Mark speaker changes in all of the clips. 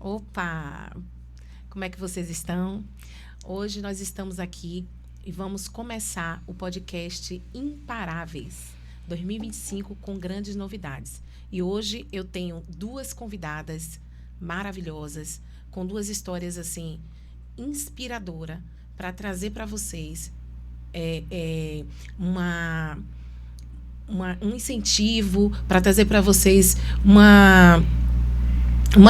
Speaker 1: Opa! Como é que vocês estão? Hoje nós estamos aqui e vamos começar o podcast Imparáveis 2025 com grandes novidades. E hoje eu tenho duas convidadas maravilhosas, com duas histórias assim inspiradoras para trazer para vocês um incentivo, para trazer para vocês uma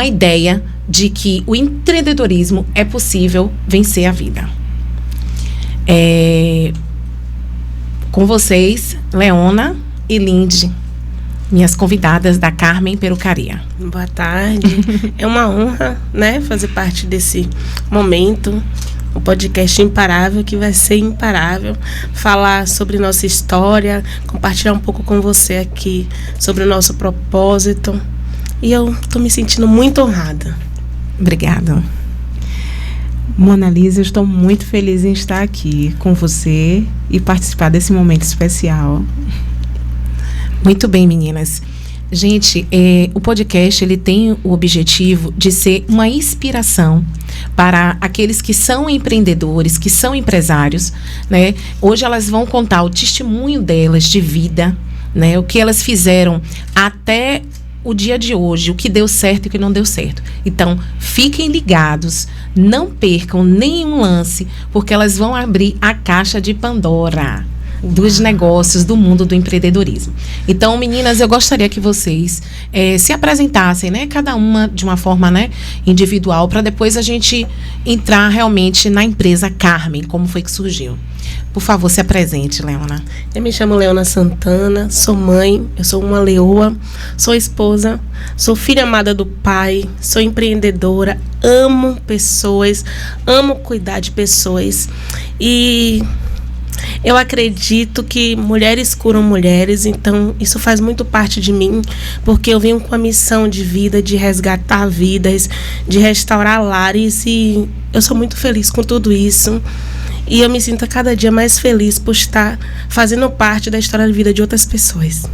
Speaker 1: ideia de que o empreendedorismo é possível vencer a vida. Com vocês, Leona e Lindy, minhas convidadas da Carmen Perucaria.
Speaker 2: Boa tarde. É uma honra, né, fazer parte desse momento, o podcast Imparável, que vai ser imparável, falar sobre nossa história, compartilhar um pouco com você aqui sobre o nosso propósito. E eu estou me sentindo muito honrada.
Speaker 1: Obrigada.
Speaker 3: Mona Lisa, eu estou muito feliz em estar aqui com você e participar desse momento especial.
Speaker 1: Muito bem, meninas. Gente, o podcast ele tem o objetivo de ser uma inspiração para aqueles que são empreendedores, que são empresários, né? Hoje elas vão contar o testemunho delas de vida, né? O que elas fizeram até o dia de hoje, o que deu certo e o que não deu certo. Então, fiquem ligados, não percam nenhum lance, porque elas vão abrir a caixa de Pandora dos negócios, do mundo do empreendedorismo. Então, meninas, eu gostaria que vocês se apresentassem, né? Cada uma de uma forma, né, individual, para depois a gente entrar realmente na empresa Carmen, como foi que surgiu. Por favor, se apresente, Leona.
Speaker 2: Eu me chamo Leona Santana, sou mãe, eu sou uma leoa, sou esposa, sou filha amada do pai, sou empreendedora, amo pessoas, amo cuidar de pessoas. E eu acredito que mulheres curam mulheres, então isso faz muito parte de mim, porque eu venho com a missão de vida, de resgatar vidas, de restaurar lares, e eu sou muito feliz com tudo isso. E eu me sinto a cada dia mais feliz por estar fazendo parte da história de vida de outras pessoas.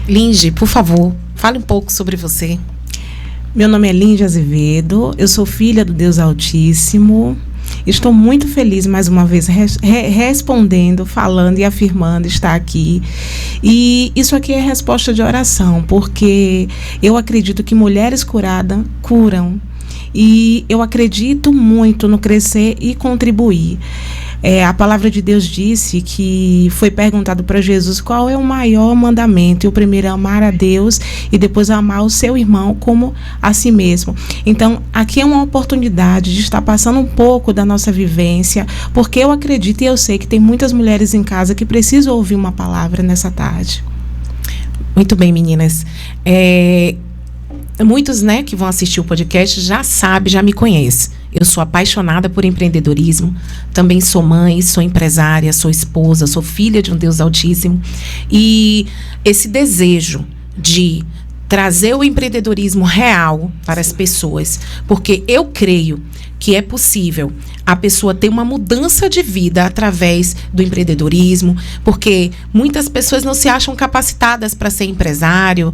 Speaker 1: Lindy, por favor, fale um pouco sobre você.
Speaker 3: Meu nome é Lindy Azevedo, eu sou filha do Deus Altíssimo. Estou muito feliz, mais uma vez, respondendo, falando e afirmando estar aqui. E isso aqui é resposta de oração, porque eu acredito que mulheres curadas curam. E eu acredito muito no crescer e contribuir. A palavra de Deus disse que foi perguntado para Jesus qual é o maior mandamento. E o primeiro é amar a Deus e depois amar o seu irmão como a si mesmo. Então, aqui é uma oportunidade de estar passando um pouco da nossa vivência, porque eu acredito e eu sei que tem muitas mulheres em casa que precisam ouvir uma palavra nessa tarde.
Speaker 1: Muito bem, meninas. Muitos, né, que vão assistir o podcast já sabem, já me conhecem. Eu sou apaixonada por empreendedorismo, também sou mãe, sou empresária, sou esposa, sou filha de um Deus Altíssimo. E esse desejo de trazer o empreendedorismo real para as pessoas, porque eu creio que é possível a pessoa ter uma mudança de vida através do empreendedorismo, porque muitas pessoas não se acham capacitadas para ser empresário,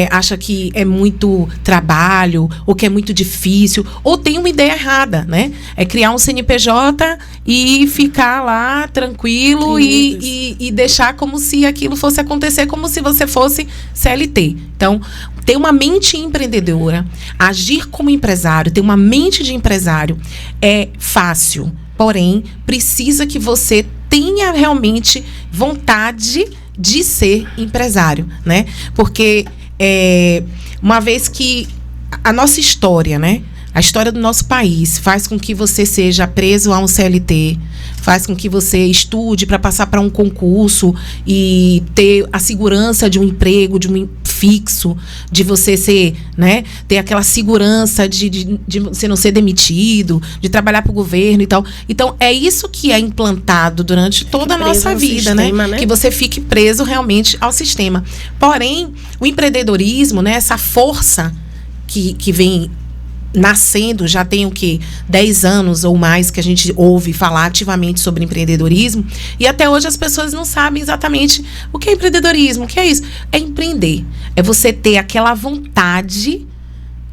Speaker 1: acha que é muito trabalho, ou que é muito difícil, ou tem uma ideia errada, né? É criar um CNPJ e ficar lá tranquilo e deixar como se aquilo fosse acontecer, como se você fosse CLT. Então, ter uma mente empreendedora, agir como empresário, ter uma mente de empresário é fácil, porém, precisa que você tenha realmente vontade de ser empresário, né? Porque uma vez que a nossa história, né? A história do nosso país faz com que você seja preso a um CLT, faz com que você estude para passar para um concurso e ter a segurança de um emprego, de um fixo, de você ser, né, ter aquela segurança de você não ser demitido, de trabalhar para o governo e tal. Então, é isso que é implantado durante toda a nossa vida, sistema, né? Que você fique preso realmente ao sistema. Porém, o empreendedorismo, né, essa força que vem nascendo, já tem o quê? 10 anos ou mais que a gente ouve falar ativamente sobre empreendedorismo, e até hoje as pessoas não sabem exatamente o que é empreendedorismo, o que é isso. É empreender, é você ter aquela vontade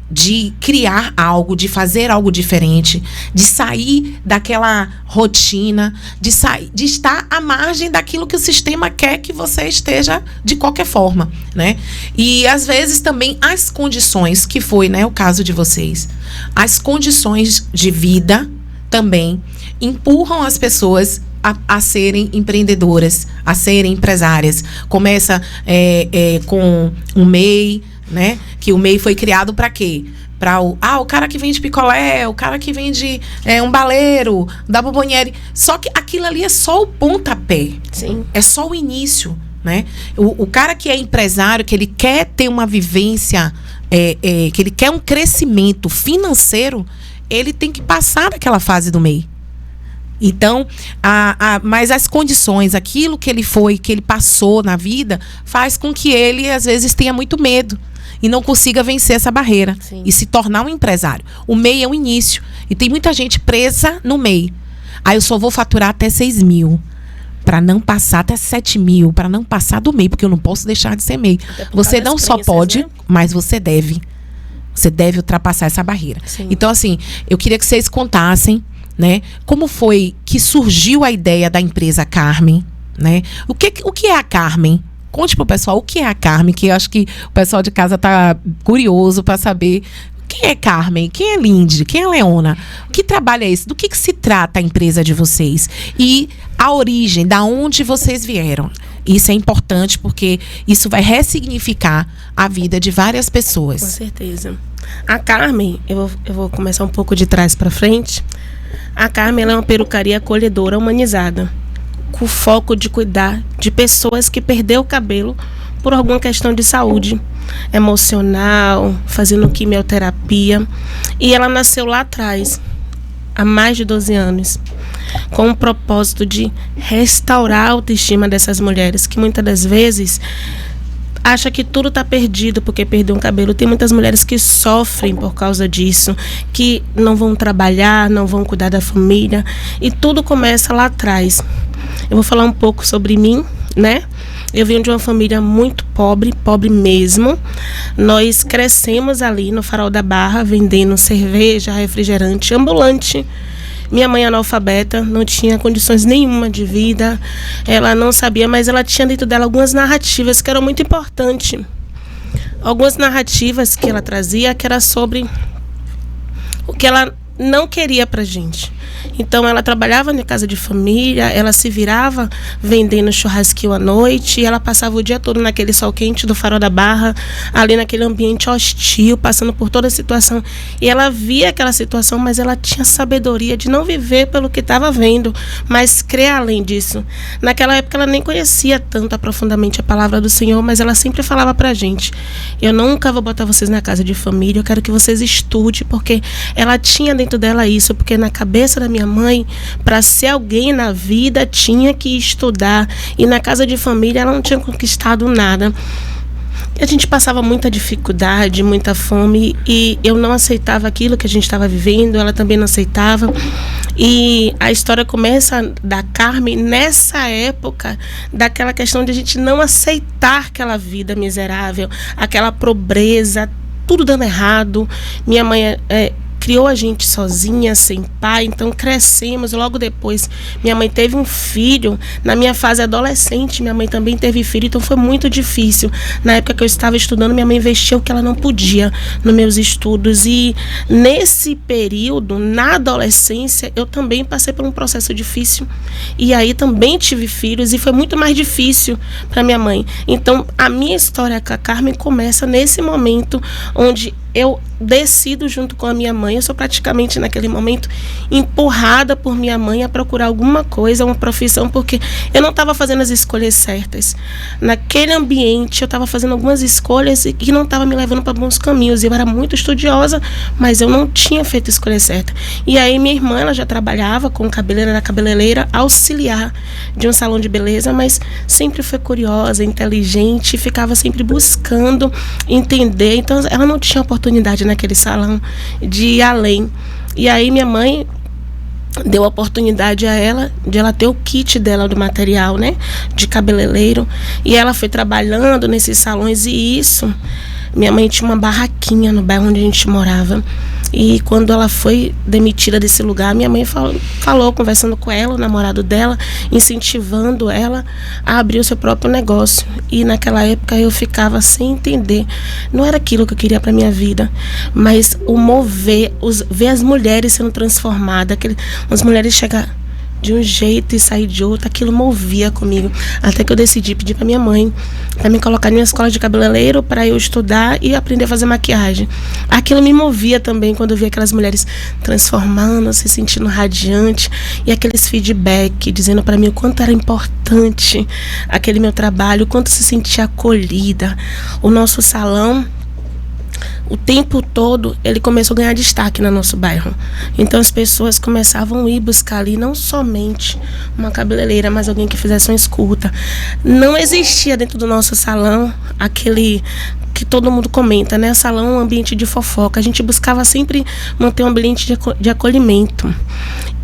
Speaker 1: de criar algo, de fazer algo diferente, de sair daquela rotina, de estar à margem daquilo que o sistema quer que você esteja de qualquer forma, né? E às vezes também as condições, que foi, né, o caso de vocês, as condições de vida também empurram as pessoas a serem empreendedoras, a serem empresárias. Começa com o MEI, né? Que o MEI foi criado para quê? Para o cara que vende picolé, o cara que vende um baleiro, da bomboniere. Só que aquilo ali é só o pontapé.
Speaker 2: Sim.
Speaker 1: É só o início, né? O cara que é empresário, que ele quer ter uma vivência, que ele quer um crescimento financeiro, ele tem que passar daquela fase do MEI. Então, mas as condições, aquilo que ele passou na vida, faz com que ele, às vezes, tenha muito medo e não consiga vencer essa barreira. Sim. E se tornar um empresário. O MEI é o início. E tem muita gente presa no MEI. Eu só vou faturar até 6 mil. Para não passar até 7 mil. Para não passar do MEI, porque eu não posso deixar de ser MEI. Você não só pode, né? Mas você deve. Você deve ultrapassar essa barreira. Sim. Então, assim, eu queria que vocês contassem, né, como foi que surgiu a ideia da empresa Carmen, né? O que é a Carmen? Conte pro pessoal o que é a Carmen, que eu acho que o pessoal de casa tá curioso para saber quem é Carmen, quem é Lindy, quem é Leona, que trabalho é esse, do que se trata a empresa de vocês e a origem, da onde vocês vieram. Isso é importante porque isso vai ressignificar a vida de várias pessoas.
Speaker 2: Com certeza. A Carmen, eu vou começar um pouco de trás para frente. A Carmen, ela é uma perucaria acolhedora, humanizada, com o foco de cuidar de pessoas que perderam o cabelo por alguma questão de saúde emocional, fazendo quimioterapia. E ela nasceu lá atrás, há mais de 12 anos, com o propósito de restaurar a autoestima dessas mulheres, que muitas das vezes acha que tudo está perdido porque perdeu um cabelo. Tem muitas mulheres que sofrem por causa disso, que não vão trabalhar, não vão cuidar da família, e tudo começa lá atrás. Eu vou falar um pouco sobre mim, né? Eu vim de uma família muito pobre, pobre mesmo. Nós crescemos ali no Farol da Barra, vendendo cerveja, refrigerante, ambulante. Minha mãe analfabeta, não tinha condições nenhuma de vida, ela não sabia, mas ela tinha dentro dela algumas narrativas que eram muito importantes. Algumas narrativas que ela trazia, que era sobre o que ela não queria pra gente. Então ela trabalhava na casa de família, ela se virava vendendo churrasquinho à noite, e ela passava o dia todo naquele sol quente do Farol da Barra, ali naquele ambiente hostil, passando por toda a situação. E ela via aquela situação, mas ela tinha sabedoria de não viver pelo que estava vendo, mas crer além disso. Naquela época ela nem conhecia tanto profundamente a palavra do Senhor, mas ela sempre falava pra gente: eu nunca vou botar vocês na casa de família, eu quero que vocês estudem, porque ela tinha dentro dela isso, porque na cabeça da minha mãe, para ser alguém na vida, tinha que estudar, e na casa de família ela não tinha conquistado nada. A gente passava muita dificuldade, muita fome, e eu não aceitava aquilo que a gente estava vivendo, ela também não aceitava. E a história começa da Carmen nessa época, daquela questão de a gente não aceitar aquela vida miserável, aquela pobreza, tudo dando errado. Minha mãe criou a gente sozinha, sem pai, então crescemos. Logo depois, minha mãe teve um filho. Na minha fase adolescente, minha mãe também teve filho, então foi muito difícil. Na época que eu estava estudando, minha mãe investiu o que ela não podia nos meus estudos. E nesse período, na adolescência, eu também passei por um processo difícil. E aí também tive filhos, e foi muito mais difícil para minha mãe. Então, a minha história com a Carmen começa nesse momento onde eu decido junto com a minha mãe. Eu sou praticamente naquele momento empurrada por minha mãe a procurar alguma coisa, uma profissão, porque eu não estava fazendo as escolhas certas. Naquele ambiente eu estava fazendo algumas escolhas que não estavam me levando para bons caminhos. Eu era muito estudiosa, mas eu não tinha feito a escolha certa. E aí minha irmã, ela já trabalhava com cabeleireira auxiliar de um salão de beleza, mas sempre foi curiosa, inteligente, ficava sempre buscando entender. Então ela não tinha oportunidade naquele salão de ir além. E aí minha mãe deu a oportunidade a ela de ela ter o kit dela do material, né, de cabeleireiro, e ela foi trabalhando nesses salões, e isso Minha mãe tinha uma barraquinha no bairro onde a gente morava. E quando ela foi demitida desse lugar, minha mãe falou, conversando com ela, o namorado dela, incentivando ela a abrir o seu próprio negócio. E naquela época eu ficava sem entender. Não era aquilo que eu queria para minha vida, mas o mover, ver as mulheres sendo transformadas, as mulheres chegar de um jeito e sair de outro, aquilo movia comigo. Até que eu decidi pedir para minha mãe para me colocar em uma escola de cabeleireiro para eu estudar e aprender a fazer maquiagem. Aquilo me movia também quando eu via aquelas mulheres transformando, se sentindo radiante, e aqueles feedback dizendo para mim o quanto era importante aquele meu trabalho, o quanto se sentia acolhida. O nosso salão, o tempo todo, ele começou a ganhar destaque no nosso bairro. Então as pessoas começavam a ir buscar ali não somente uma cabeleireira, mas alguém que fizesse uma escuta. Não existia dentro do nosso salão aquele que todo mundo comenta, né? Salão é um ambiente de fofoca. A gente buscava sempre manter um ambiente de acolhimento.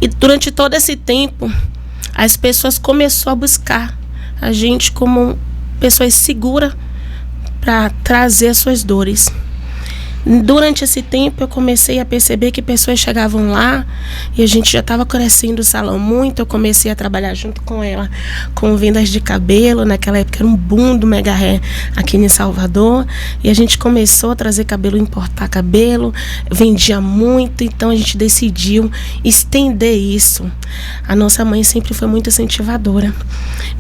Speaker 2: E durante todo esse tempo, as pessoas começaram a buscar a gente como pessoas seguras para trazer as suas dores. Durante esse tempo eu comecei a perceber que pessoas chegavam lá e a gente já estava crescendo o salão muito. Eu comecei a trabalhar junto com ela com vendas de cabelo. Naquela época era um boom do mega hair aqui em Salvador, e a gente começou a trazer cabelo, importar cabelo, vendia muito. Então a gente decidiu estender isso. A nossa mãe sempre foi muito incentivadora.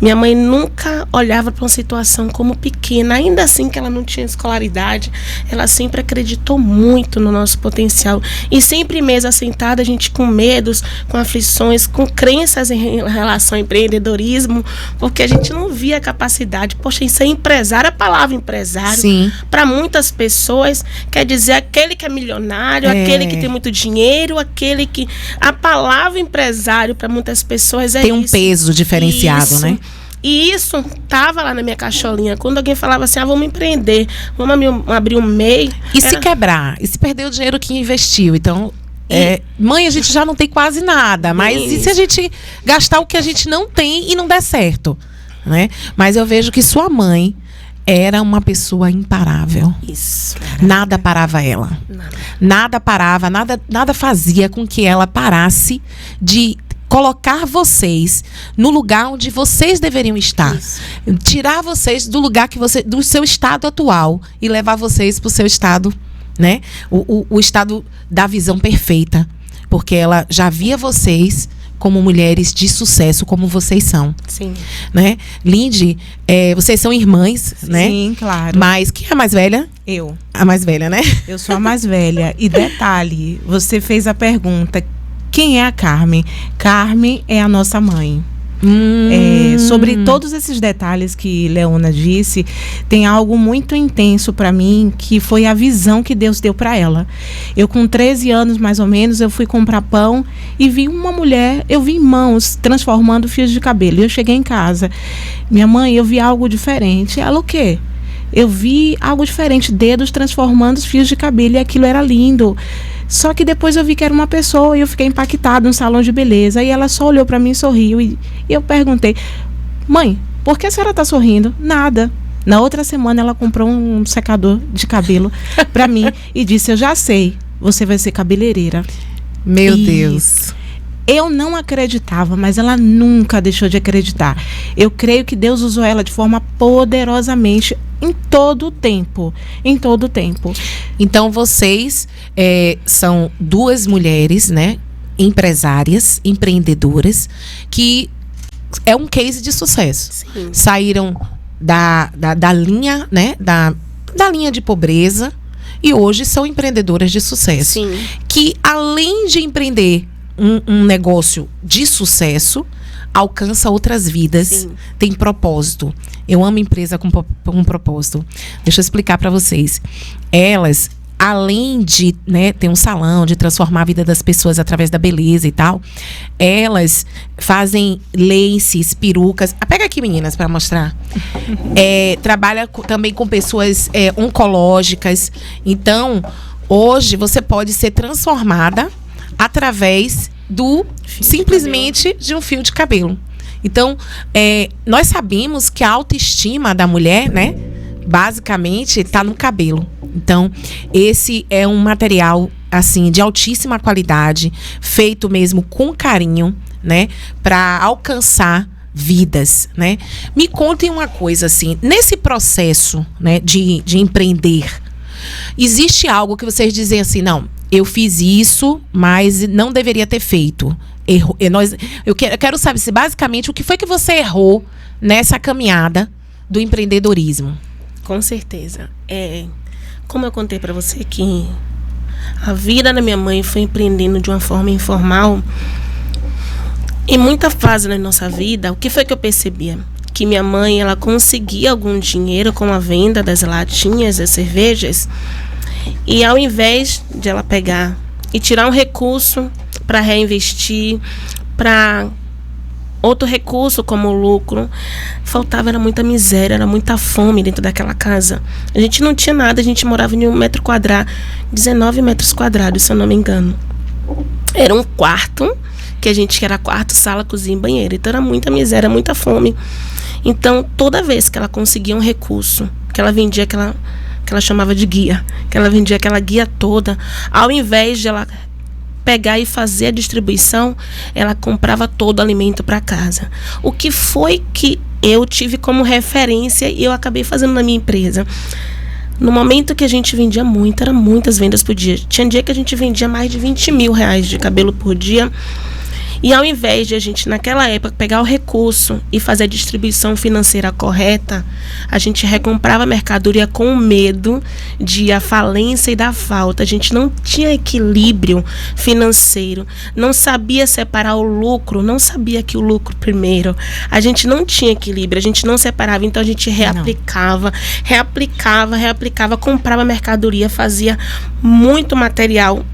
Speaker 2: Minha mãe nunca olhava para uma situação como pequena, ainda assim que ela não tinha escolaridade, ela sempre acreditou muito no nosso potencial. E sempre mesa sentada, a gente com medos, com aflições, com crenças em relação ao empreendedorismo, porque a gente não via a capacidade. Poxa, isso é empresário, a palavra empresário, para muitas pessoas, quer dizer aquele que é milionário, aquele que tem muito dinheiro, aquele que... A palavra empresário, para muitas pessoas,
Speaker 1: tem um peso diferenciado, né?
Speaker 2: E isso estava lá na minha caixolinha. Quando alguém falava assim, vamos empreender, vamos abrir um MEI.
Speaker 1: E se quebrar? E se perder o dinheiro que investiu? Então, mãe, a gente já não tem quase nada. Mas e se a gente gastar o que a gente não tem e não der certo? Né? Mas eu vejo que sua mãe era uma pessoa imparável.
Speaker 2: Isso.
Speaker 1: Nada parava ela. Nada parava, nada fazia com que ela parasse de colocar vocês no lugar onde vocês deveriam estar. Isso. Tirar vocês do lugar do seu estado atual e levar vocês para o seu estado, né? O estado da visão perfeita. Porque ela já via vocês como mulheres de sucesso, como vocês são.
Speaker 2: Sim.
Speaker 1: Né? Lindy, vocês são irmãs, né?
Speaker 3: Sim, claro.
Speaker 1: Mas quem é a mais velha?
Speaker 3: Eu.
Speaker 1: A mais velha, né?
Speaker 3: Eu sou a mais velha. E detalhe, você fez a pergunta, quem é a Carmen? Carmen é a nossa mãe. Sobre todos esses detalhes que Leona disse, tem algo muito intenso para mim, que foi a visão que Deus deu para ela. Eu com 13 anos mais ou menos, eu fui comprar pão e vi uma mulher, eu vi mãos transformando fios de cabelo. E eu cheguei em casa, minha mãe, eu vi algo diferente. Ela, o quê? Eu vi algo diferente, dedos transformando os fios de cabelo, e aquilo era lindo. Só que depois eu vi que era uma pessoa e eu fiquei impactada no salão de beleza. E ela só olhou para mim e sorriu. E eu perguntei, mãe, por que a senhora está sorrindo? Nada. Na outra semana ela comprou um secador de cabelo para mim e disse, eu já sei, você vai ser cabeleireira.
Speaker 1: Meu Deus.
Speaker 3: Eu não acreditava, mas ela nunca deixou de acreditar. Eu creio que Deus usou ela de forma poderosamente em todo o tempo. Em todo o tempo.
Speaker 1: Então, vocês são duas mulheres, né? Empresárias, empreendedoras, que é um case de sucesso.
Speaker 2: Sim.
Speaker 1: Saíram da linha, né? Da linha de pobreza e hoje são empreendedoras de sucesso.
Speaker 2: Sim. Que,
Speaker 1: além de empreender um negócio de sucesso, alcança outras vidas. Sim. Tem propósito. Eu amo empresa com propósito. Deixa eu explicar para vocês. Elas, além de, né, ter um salão, de transformar a vida das pessoas através da beleza e tal, elas fazem laces, perucas. Pega aqui, meninas, para mostrar. Trabalha também com pessoas oncológicas. Então, hoje você pode ser transformada através simplesmente de um fio de cabelo. Então, nós sabemos que a autoestima da mulher, né, basicamente, está no cabelo. Então, esse é um material, assim, de altíssima qualidade, feito mesmo com carinho, né, para alcançar vidas, né? Me contem uma coisa, assim, nesse processo, né, de empreender, existe algo que vocês dizem assim, não, eu fiz isso, mas não deveria ter feito. Eu quero saber se basicamente o que foi que você errou nessa caminhada do empreendedorismo.
Speaker 2: Com certeza. Como eu contei para você que a vida da minha mãe foi empreendendo de uma forma informal, em muita fase da nossa vida, o que foi que eu percebia? Que minha mãe, ela conseguia algum dinheiro com a venda das latinhas, das cervejas, e ao invés de ela pegar e tirar um recurso para reinvestir, para outro recurso como o lucro, era muita miséria, era muita fome dentro daquela casa. A gente não tinha nada, a gente morava em 1 metro quadrado, 19 metros quadrados, se eu não me engano. Era um quarto, que era quarto, sala, cozinha e banheiro. Então era muita miséria, muita fome. Então, toda vez que ela conseguia um recurso, que ela vendia que ela chamava de guia, que ela vendia aquela guia toda, ao invés de ela pegar e fazer a distribuição, ela comprava todo o alimento para casa. O que foi que eu tive como referência e eu acabei fazendo na minha empresa? No momento que a gente vendia muito, eram muitas vendas por dia. Tinha dia que a gente vendia mais de 20 mil reais de cabelo por dia. E ao invés de a gente, naquela época, pegar o recurso e fazer a distribuição financeira correta, a gente recomprava a mercadoria com medo de a falência e da falta. A gente não tinha equilíbrio financeiro, não sabia separar o lucro, não sabia que o lucro primeiro. A gente não tinha equilíbrio, a gente não separava, então a gente reaplicava, comprava mercadoria, fazia muito material,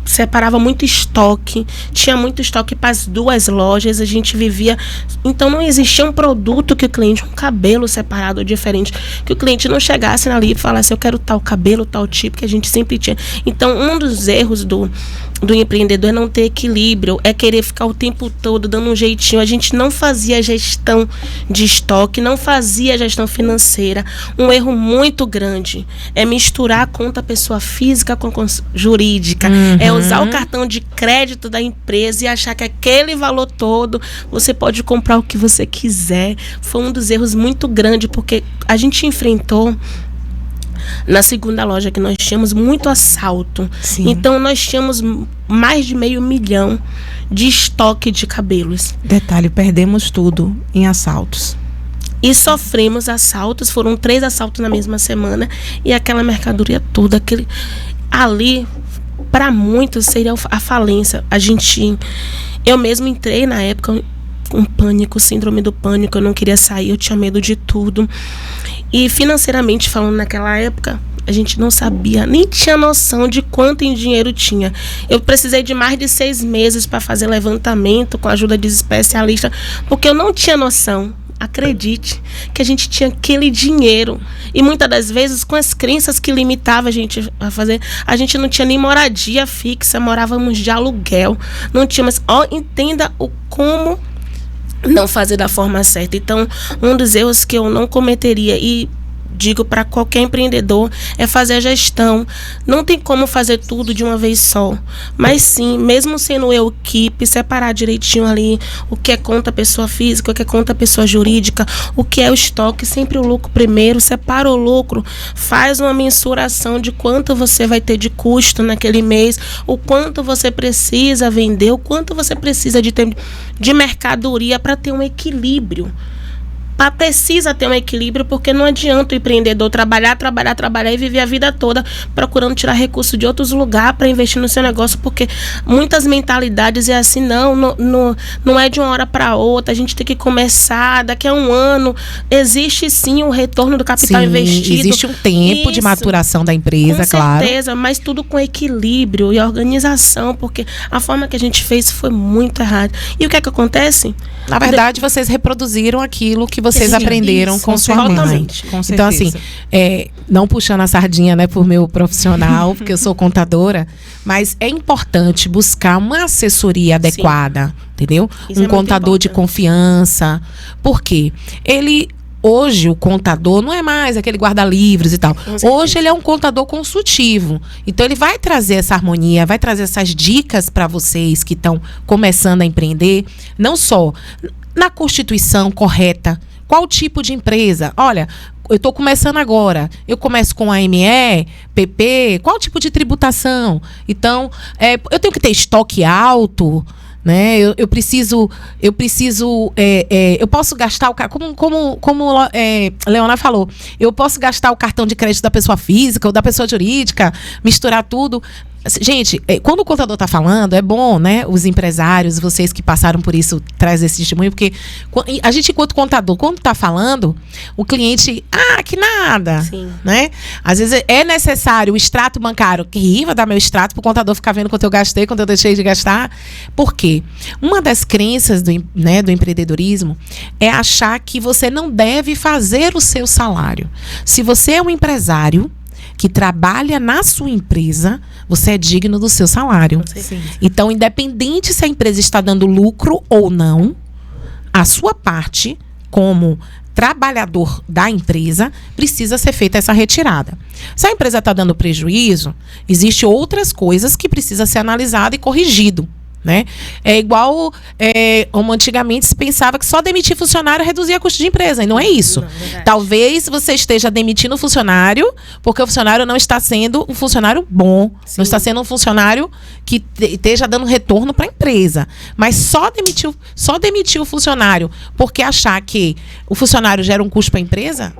Speaker 2: separava muito estoque, tinha muito estoque para as 2 lojas, a gente vivia, então não existia um produto que o cliente, um cabelo separado diferente, que o cliente não chegasse ali e falasse, eu quero tal cabelo, tal tipo, que a gente sempre tinha. Então, um dos erros do empreendedor é não ter equilíbrio, é querer ficar o tempo todo dando um jeitinho. A gente não fazia gestão de estoque, não fazia gestão financeira. Um erro muito grande é misturar a conta pessoa física com jurídica, é usar o cartão de crédito da empresa e achar que aquele valor todo você pode comprar o que você quiser. Foi um dos erros muito grande, porque a gente enfrentou na segunda loja que nós tínhamos muito assalto. Sim. Então nós tínhamos mais de 500 mil de estoque de cabelos.
Speaker 3: Detalhe, perdemos tudo em assaltos.
Speaker 2: E sofremos assaltos, foram 3 assaltos na mesma semana, e aquela mercadoria toda, ali, para muitos seria a falência. Eu mesmo entrei na época com pânico, síndrome do pânico, eu não queria sair, eu tinha medo de tudo. E financeiramente falando, naquela época, a gente não sabia, nem tinha noção de quanto em dinheiro tinha. Eu precisei de mais de 6 meses para fazer levantamento com a ajuda de especialista, porque eu não tinha noção. Acredite que a gente tinha aquele dinheiro. E muitas das vezes, com as crenças que limitavam a gente a fazer, a gente não tinha nem moradia fixa, morávamos de aluguel. Não tinha, mas entenda o como não fazer da forma certa. Então, um dos erros que eu não cometeria, e digo para qualquer empreendedor, é fazer a gestão. Não tem como fazer tudo de uma vez só, mas sim, mesmo sendo eu equipe, separar direitinho ali o que é conta pessoa física, o que é conta pessoa jurídica, o que é o estoque, sempre o lucro primeiro, separa o lucro, faz uma mensuração de quanto você vai ter de custo naquele mês, o quanto você precisa vender, o quanto você precisa de mercadoria para ter um equilíbrio. Precisa ter um equilíbrio, porque não adianta o empreendedor trabalhar e viver a vida toda procurando tirar recursos de outros lugares para investir no seu negócio, porque muitas mentalidades é assim, não é de uma hora para outra, a gente tem que começar daqui a 1 ano. Existe sim um retorno do capital investido,
Speaker 1: existe um tempo de maturação da empresa, claro, com certeza,
Speaker 2: mas tudo com equilíbrio e organização, porque a forma que a gente fez foi muito errada. E o que é que acontece?
Speaker 1: Na verdade, vocês reproduziram aquilo que vocês aprenderam com sua mãe. Então, assim, não puxando a sardinha, né, por meu profissional, porque eu sou contadora, mas é importante buscar uma assessoria adequada, entendeu? Um contador de confiança. Por quê? Ele hoje o contador não é mais aquele guarda-livros e tal. Hoje ele é um contador consultivo. Então ele vai trazer essa harmonia, vai trazer essas dicas para vocês que estão começando a empreender, não só na constituição correta, qual tipo de empresa? Olha, eu estou começando agora, eu começo com AME, PP, qual tipo de tributação? Então, eu tenho que ter estoque alto, né? Eu posso gastar o como Leona falou, eu posso gastar o cartão de crédito da pessoa física ou da pessoa jurídica, misturar tudo. Gente, quando o contador está falando, é bom, né? Os empresários, vocês que passaram por isso, traz esse testemunho, porque a gente, enquanto contador, quando está falando, o cliente, que nada,
Speaker 2: Sim.
Speaker 1: né? Às vezes é necessário o extrato bancário, que vai dar meu extrato para o contador ficar vendo quanto eu gastei, quanto eu deixei de gastar. Por quê? Uma das crenças do empreendedorismo é achar que você não deve fazer o seu salário. Se você é um empresário que trabalha na sua empresa, você é digno do seu salário.
Speaker 2: Sim.
Speaker 1: Então, independente se a empresa está dando lucro ou não, a sua parte, como trabalhador da empresa, precisa ser feita essa retirada. Se a empresa está dando prejuízo, existem outras coisas que precisam ser analisadas e corrigido. Né? É igual como antigamente se pensava que só demitir funcionário reduzia custo de empresa, e não é isso.
Speaker 2: Não,
Speaker 1: talvez você esteja demitindo o funcionário porque o funcionário não está sendo um funcionário bom,
Speaker 2: Sim.
Speaker 1: não está sendo um funcionário que esteja dando retorno para a empresa, mas só demitir o funcionário porque achar que o funcionário gera um custo para a empresa,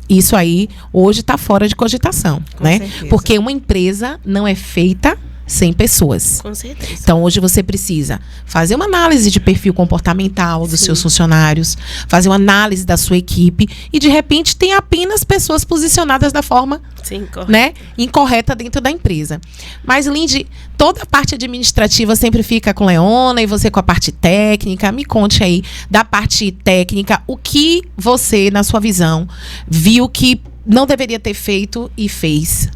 Speaker 1: isso aí hoje está fora de cogitação, né?
Speaker 3: certeza.
Speaker 1: Porque uma empresa não é feita sem pessoas.
Speaker 2: Com certeza.
Speaker 1: Então, hoje você precisa fazer uma análise de perfil comportamental dos
Speaker 2: Sim.
Speaker 1: seus funcionários, fazer uma análise da sua equipe e, de repente, tem apenas pessoas posicionadas da forma,
Speaker 2: Sim, correto.
Speaker 1: né, incorreta dentro da empresa. Mas, Lindy, toda a parte administrativa sempre fica com Leona e você com a parte técnica. Me conte aí da parte técnica, o que você, na sua visão, viu que não deveria ter feito e fez.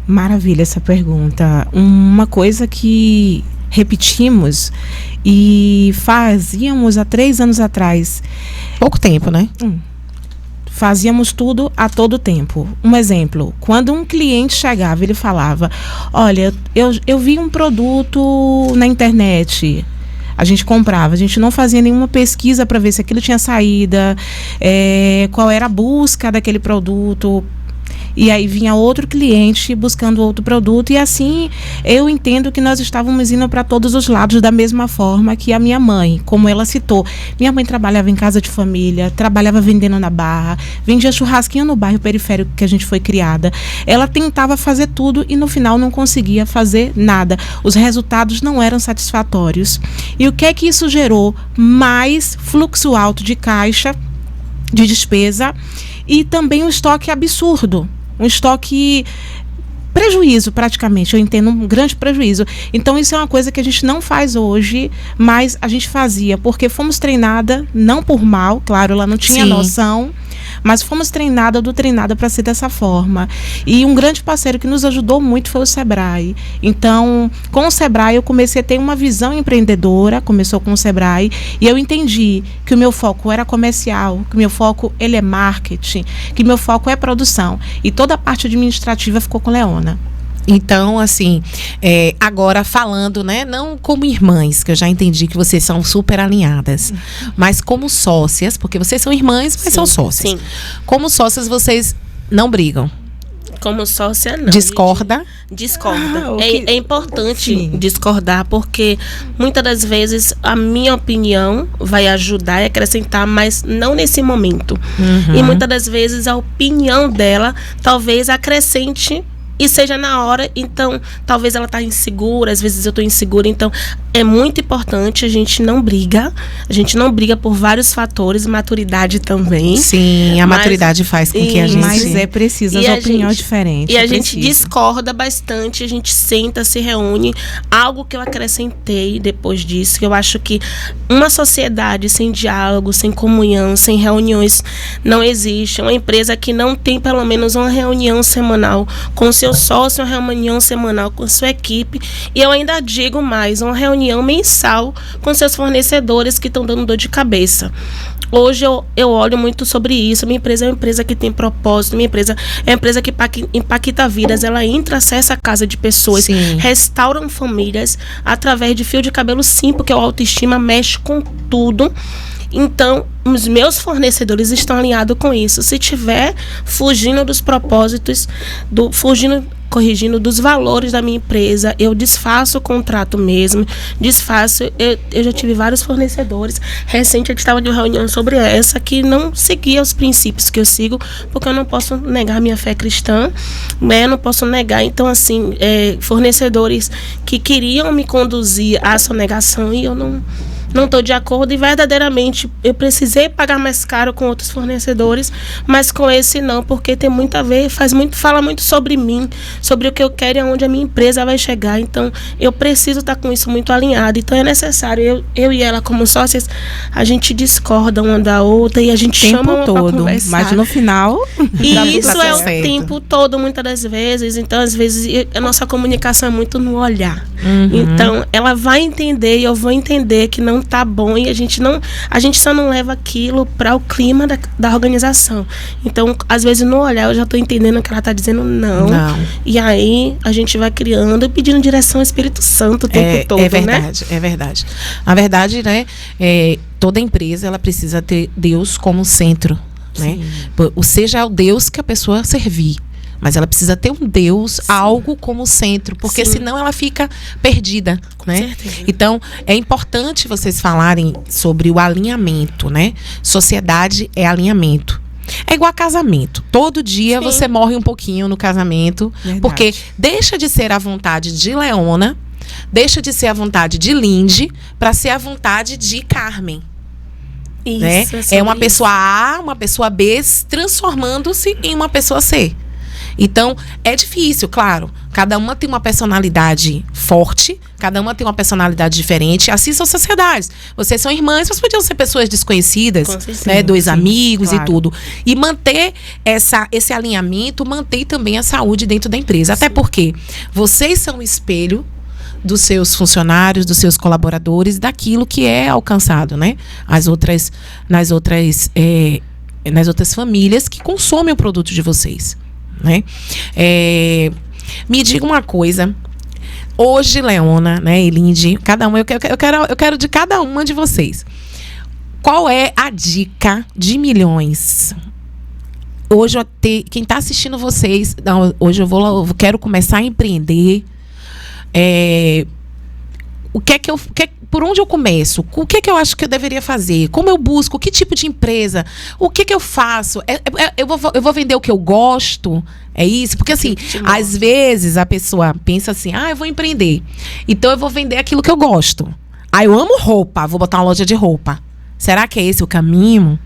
Speaker 3: Maravilha essa pergunta. Uma coisa que repetimos e fazíamos há 3 anos atrás.
Speaker 1: Pouco tempo, né?
Speaker 3: Fazíamos tudo a todo tempo. Um exemplo, quando um cliente chegava, ele falava: olha, eu vi um produto na internet. A gente comprava, a gente não fazia nenhuma pesquisa para ver se aquilo tinha saída, qual era a busca daquele produto. E aí vinha outro cliente buscando outro produto, e assim eu entendo que nós estávamos indo para todos os lados da mesma forma que a minha mãe, como ela citou. Minha mãe trabalhava em casa de família, trabalhava vendendo na Barra, vendia churrasquinho no bairro periférico que a gente foi criada. Ela tentava fazer tudo e no final não conseguia fazer nada. Os resultados não eram satisfatórios. E o que é que isso gerou? Mais fluxo alto de caixa, de despesa, e também um estoque absurdo. Um estoque prejuízo, praticamente. Eu entendo um grande prejuízo. Então, isso é uma coisa que a gente não faz hoje, mas a gente fazia porque fomos treinada, não por mal, claro, ela não tinha
Speaker 1: Sim.
Speaker 3: noção, mas fomos treinada para ser dessa forma. E um grande parceiro que nos ajudou muito foi o Sebrae. Então, com o Sebrae, eu comecei a ter uma visão empreendedora, começou com o Sebrae, e eu entendi que o meu foco era comercial, que o meu foco ele é marketing, que o meu foco é produção. E toda a parte administrativa ficou com Leona.
Speaker 1: Então, assim, agora falando, né, não como irmãs, que eu já entendi que vocês são super alinhadas, mas como sócias, porque vocês são irmãs, mas são sócias.
Speaker 2: Sim.
Speaker 1: Como sócias, vocês não brigam?
Speaker 2: Como sócia, não.
Speaker 1: Discorda?
Speaker 2: Discorda.
Speaker 3: o
Speaker 2: É
Speaker 3: que-
Speaker 2: importante
Speaker 3: Sim.
Speaker 2: discordar, porque muitas das vezes a minha opinião vai ajudar e acrescentar, mas não nesse momento. E muitas das vezes a opinião dela talvez acrescente e seja na hora. Então, talvez ela está insegura, às vezes eu estou insegura. Então, é muito importante, a gente não briga. A gente não briga por vários fatores, maturidade também.
Speaker 1: Sim, a
Speaker 2: Mas-
Speaker 1: maturidade faz com que a
Speaker 2: Isso.
Speaker 1: gente...
Speaker 3: Mas é preciso,
Speaker 2: E
Speaker 3: as
Speaker 2: a
Speaker 3: opiniões
Speaker 2: gente-
Speaker 3: diferentes.
Speaker 2: E a
Speaker 3: é
Speaker 2: gente
Speaker 3: preciso.
Speaker 2: discorda bastante, a gente senta, se reúne. Algo que eu acrescentei depois disso, que eu acho que uma sociedade sem diálogo, sem comunhão, sem reuniões, não existe. Uma empresa que não tem pelo menos uma reunião semanal com seu sócio, uma reunião semanal com sua equipe. E eu ainda digo mais, uma reunião mensal com seus fornecedores que estão dando dor de cabeça. Hoje eu olho muito sobre isso. Minha empresa é uma empresa que tem propósito. Minha empresa é uma empresa que impacta vidas. Ela entra, acessa a casa de pessoas,
Speaker 1: Sim.
Speaker 2: restauram famílias através de fio de cabelo simples, que é o autoestima, mexe com tudo. Então, os meus fornecedores estão alinhados com isso. Se tiver fugindo dos propósitos, corrigindo dos valores da minha empresa, eu desfaço o contrato mesmo, eu já tive vários fornecedores, recente a gente estava em uma reunião sobre essa, que não seguia os princípios que eu sigo, porque eu não posso negar minha fé cristã, né? Eu não posso negar, então assim, fornecedores que queriam me conduzir a essa negação e eu não estou de acordo, e verdadeiramente eu precisei pagar mais caro com outros fornecedores, mas com esse não, porque tem muito a ver, fala muito sobre mim, sobre o que eu quero e aonde a minha empresa vai chegar. Então eu preciso estar com isso muito alinhado. Então é necessário, eu e ela como sócias, a gente discorda uma da outra e a gente chama uma para conversar.
Speaker 3: Mas no final
Speaker 2: e isso é o tempo todo, muitas das vezes. Então às vezes a nossa comunicação é muito no olhar. Então ela vai entender e eu vou entender que não tá bom, e a gente só não leva aquilo para o clima da organização. Então, às vezes no olhar eu já tô entendendo que ela tá dizendo não. E aí a gente vai criando e pedindo direção ao Espírito Santo o tempo todo,
Speaker 1: é verdade, né? É verdade. Na verdade, né, toda empresa ela precisa ter Deus como centro, né? Seja o Deus que a pessoa servir, mas ela precisa ter um Deus, algo como centro, porque senão ela fica perdida, né?
Speaker 2: Certeza.
Speaker 1: Então, é importante vocês falarem sobre o alinhamento, né? Sociedade é alinhamento. É igual a casamento. Todo dia você morre um pouquinho no casamento, porque deixa de ser a vontade de Leona, deixa de ser a vontade de Lindy, para ser a vontade de Carmen.
Speaker 2: Isso,
Speaker 1: né? É uma pessoa A, uma pessoa B transformando-se em uma pessoa C. Então, é difícil, claro. Cada uma tem uma personalidade forte, cada uma tem uma personalidade diferente. Assim são sociedades. Vocês são irmãs, mas podiam ser pessoas desconhecidas, né? Dois amigos, claro, e tudo. E manter esse alinhamento, manter também a saúde dentro da empresa. Até porque vocês são o espelho dos seus funcionários, dos seus colaboradores, daquilo que é alcançado, né? Nas outras famílias que consomem o produto de vocês. Né? Me diga uma coisa. Hoje, Leona, né, e Lindy, cada uma, eu quero de cada uma de vocês. Qual é a dica de milhões? Hoje, quem está assistindo vocês, hoje eu quero começar a empreender. Por onde eu começo? O que eu acho que eu deveria fazer? Como eu busco? Que tipo de empresa? O que eu faço? Eu vou vender o que eu gosto? É isso? Porque assim, às vezes a pessoa pensa assim, eu vou empreender. Então eu vou vender aquilo que eu gosto. Eu amo roupa, vou botar uma loja de roupa. Será que é esse o caminho?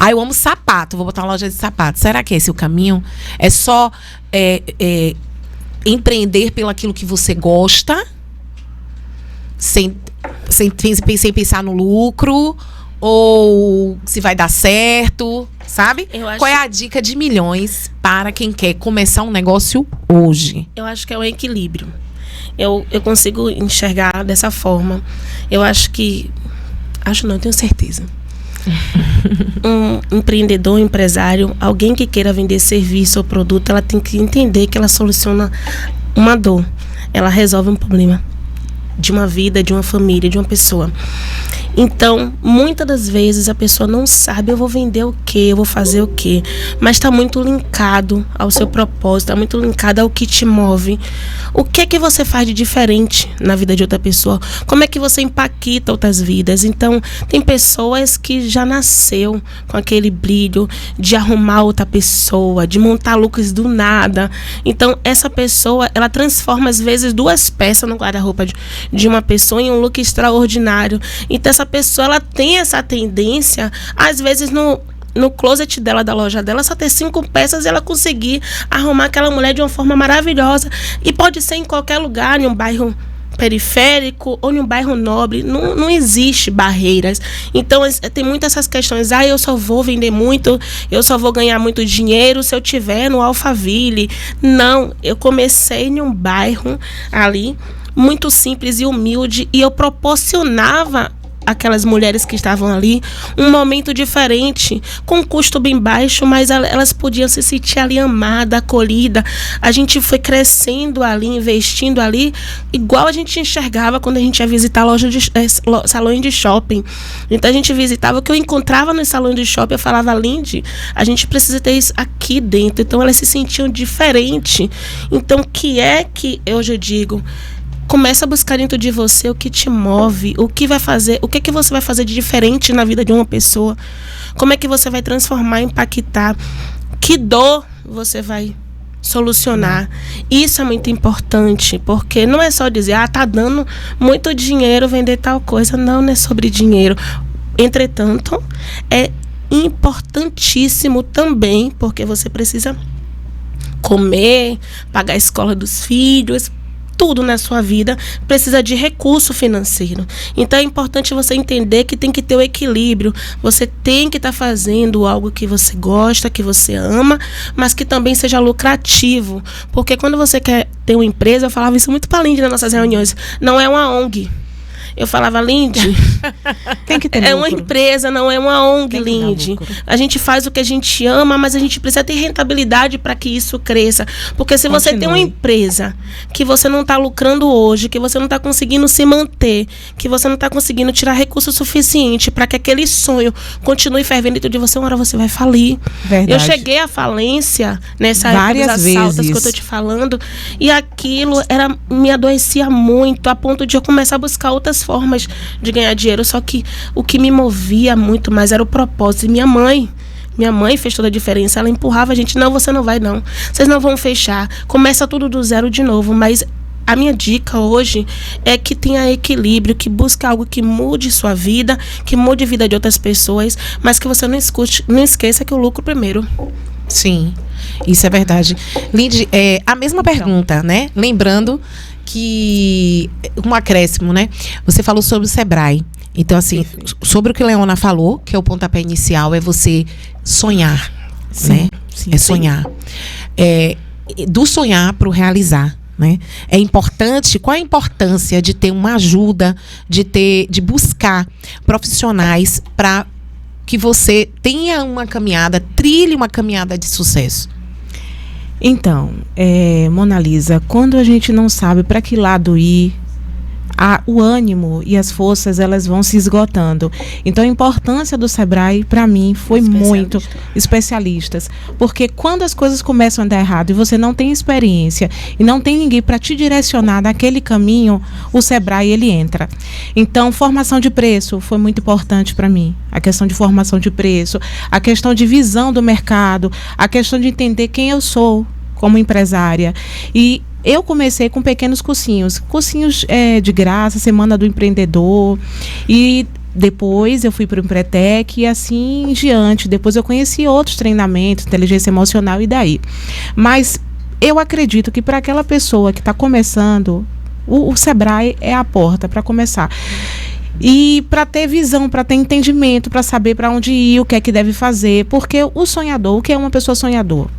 Speaker 1: Eu amo sapato, vou botar uma loja de sapato. Será que é esse o caminho? É só empreender pelo aquilo que você gosta? Sem pensar no lucro, ou se vai dar certo, sabe? Qual é a dica de milhões para quem quer começar um negócio hoje?
Speaker 2: Eu acho que é um equilíbrio. Eu consigo enxergar dessa forma. Eu acho que... eu tenho certeza. Um empreendedor, um empresário, alguém que queira vender serviço ou produto, ela tem que entender que ela soluciona uma dor. Ela resolve um problema de uma vida, de uma família, de uma pessoa. Então, muitas das vezes a pessoa não sabe, eu vou vender o quê, eu vou fazer o quê, mas está muito linkado ao seu propósito, está muito linkado ao que te move. O que é que você faz de diferente na vida de outra pessoa? Como é que você impacta outras vidas? Então, tem pessoas que já nasceu com aquele brilho de arrumar outra pessoa, de montar looks do nada. Então, essa pessoa, ela transforma às vezes 2 peças no guarda-roupa de uma pessoa em um look extraordinário. Então, essa pessoa, ela tem essa tendência, às vezes no closet dela, da loja dela, só ter 5 peças e ela conseguir arrumar aquela mulher de uma forma maravilhosa. E pode ser em qualquer lugar, em um bairro periférico ou em um bairro nobre. Não existe barreiras. Então, tem muitas essas questões. Eu só vou vender muito, eu só vou ganhar muito dinheiro se eu tiver no Alphaville. Não, eu comecei em um bairro ali, muito simples e humilde, e eu proporcionava aquelas mulheres que estavam ali um momento diferente, com um custo bem baixo, mas elas podiam se sentir ali amada, acolhida. A gente foi crescendo ali, investindo ali, igual a gente enxergava quando a gente ia visitar salões de shopping. Então a gente visitava, o que eu encontrava nos salões de shopping, eu falava, Lindy, a gente precisa ter isso aqui dentro. Então elas se sentiam diferente. Então o que é que hoje eu digo? Começa a buscar dentro de você o que te move, o que é que você vai fazer de diferente na vida de uma pessoa, como é que você vai transformar, impactar, que dor você vai solucionar. Isso é muito importante, porque não é só dizer, tá dando muito dinheiro vender tal coisa. Não é sobre dinheiro. Entretanto, é importantíssimo também, porque você precisa comer, pagar a escola dos filhos, tudo na sua vida precisa de recurso financeiro. Então é importante você entender que tem que ter o equilíbrio. Você tem que estar fazendo algo que você gosta, que você ama, mas que também seja lucrativo. Porque quando você quer ter uma empresa, eu falava isso muito para a Lindy nas nossas reuniões, não é uma ONG. Eu falava, Lindy,
Speaker 3: tem que ter
Speaker 2: é uma empresa, não é uma ONG, Lindy. A gente faz o que a gente ama, mas a gente precisa ter rentabilidade para que isso cresça. Porque se você tem uma empresa que você não está lucrando hoje, que você não está conseguindo se manter, que você não está conseguindo tirar recurso suficiente para que aquele sonho continue fervendo dentro de você, uma hora você vai falir.
Speaker 3: Verdade.
Speaker 2: Eu cheguei à falência nessa época dos assaltos que eu estou te falando, e aquilo me adoecia muito, a ponto de eu começar a buscar outras formas de ganhar dinheiro. Só que o que me movia muito mais era o propósito. E minha mãe fez toda a diferença. Ela empurrava a gente, não, você não vai não, vocês não vão fechar, começa tudo do zero de novo. Mas a minha dica hoje é que tenha equilíbrio, que busque algo que mude sua vida, que mude a vida de outras pessoas, mas que você não esqueça que o lucro primeiro.
Speaker 1: Sim, isso é verdade. Lindy, a mesma pergunta, né? Lembrando que um acréscimo, né? Você falou sobre o Sebrae. Então, assim, sobre o que a Leona falou, que é o pontapé inicial, é você sonhar, né?
Speaker 3: Sim,
Speaker 1: é sonhar. Do sonhar para o realizar, né? É importante. Qual a importância de ter uma ajuda, de buscar profissionais para que você tenha uma caminhada, trilhe uma caminhada de sucesso?
Speaker 3: Então, Mona Lisa, quando a gente não sabe para que lado ir, o ânimo e as forças, elas vão se esgotando. Então a importância do Sebrae para mim foi muito especialistas, porque quando as coisas começam a dar errado e você não tem experiência e não tem ninguém para te direcionar naquele caminho, o Sebrae ele entra. Então formação de preço foi muito importante para mim, a questão de formação de preço, a questão de visão do mercado, a questão de entender quem eu sou como empresária. E eu comecei com pequenos cursinhos de graça, Semana do Empreendedor, e depois eu fui para o Empretec e assim em diante. Depois eu conheci outros treinamentos, inteligência emocional e daí. Mas eu acredito que para aquela pessoa que está começando, o Sebrae é a porta para começar. E para ter visão, para ter entendimento, para saber para onde ir, o que é que deve fazer. Porque o sonhador, o que é uma pessoa sonhador?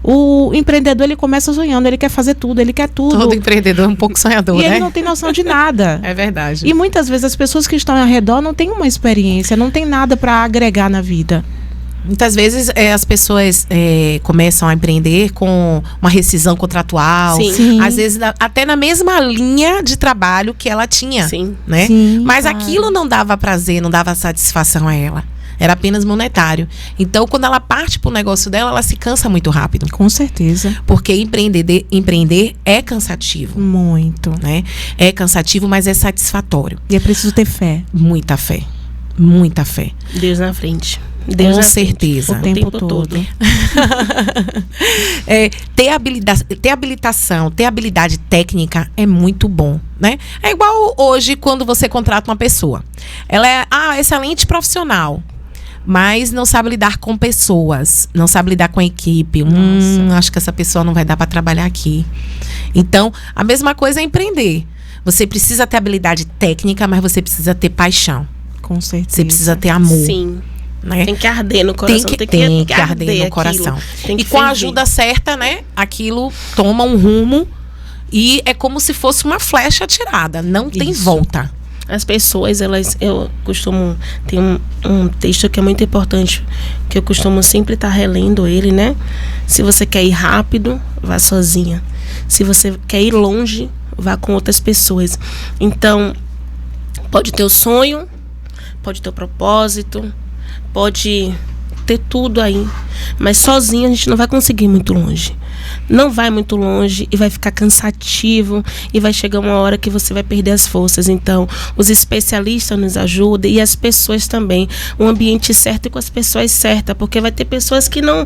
Speaker 3: O empreendedor, ele começa sonhando, ele quer fazer tudo, ele quer tudo.
Speaker 1: Todo empreendedor é um pouco sonhador, né?
Speaker 3: E ele não tem noção de nada.
Speaker 1: É verdade.
Speaker 3: E muitas vezes as pessoas que estão ao redor não têm uma experiência, não tem nada para agregar na vida.
Speaker 1: Muitas vezes as pessoas começam a empreender com uma rescisão contratual.
Speaker 3: Sim.
Speaker 1: Às vezes até na mesma linha de trabalho que ela tinha.
Speaker 2: Sim.
Speaker 1: Né?
Speaker 3: Sim,
Speaker 1: mas
Speaker 3: claro.
Speaker 1: Aquilo não dava prazer, não dava satisfação a ela. Era apenas monetário. Então, quando ela parte para o negócio dela, ela se cansa muito rápido.
Speaker 3: Com certeza.
Speaker 1: Porque empreender é cansativo.
Speaker 3: Muito.
Speaker 1: Né? É cansativo, mas é satisfatório.
Speaker 3: E é preciso ter fé.
Speaker 1: Muita fé. Muita fé.
Speaker 2: Deus na frente. Deus
Speaker 1: Com
Speaker 2: na
Speaker 1: certeza.
Speaker 3: O tempo todo.
Speaker 1: Ter habilitação, ter habilidade técnica é muito bom, né? É igual hoje quando você contrata uma pessoa. Ela é excelente profissional, mas não sabe lidar com pessoas, não sabe lidar com a equipe. Acho que essa pessoa não vai dar para trabalhar aqui. Então, a mesma coisa é empreender. Você precisa ter habilidade técnica, mas você precisa ter paixão.
Speaker 3: Com certeza.
Speaker 1: Você precisa ter amor.
Speaker 2: Sim.
Speaker 1: Né?
Speaker 2: Tem que arder no coração.
Speaker 1: Tem que arder no coração.
Speaker 2: E
Speaker 1: com a ajuda certa, né? Aquilo toma um rumo e é como se fosse uma flecha atirada. Não tem volta.
Speaker 2: As pessoas, eu costumo... Tem um texto que é muito importante, que eu costumo sempre estar relendo ele, né? Se você quer ir rápido, vá sozinha. Se você quer ir longe, vá com outras pessoas. Então, pode ter o sonho, pode ter o propósito, pode ter tudo aí, mas sozinho a gente não vai conseguir ir muito longe. Não vai muito longe e vai ficar cansativo e vai chegar uma hora que você vai perder as forças. Então, os especialistas nos ajudam e as pessoas também. O ambiente certo e com as pessoas certas, porque vai ter pessoas que não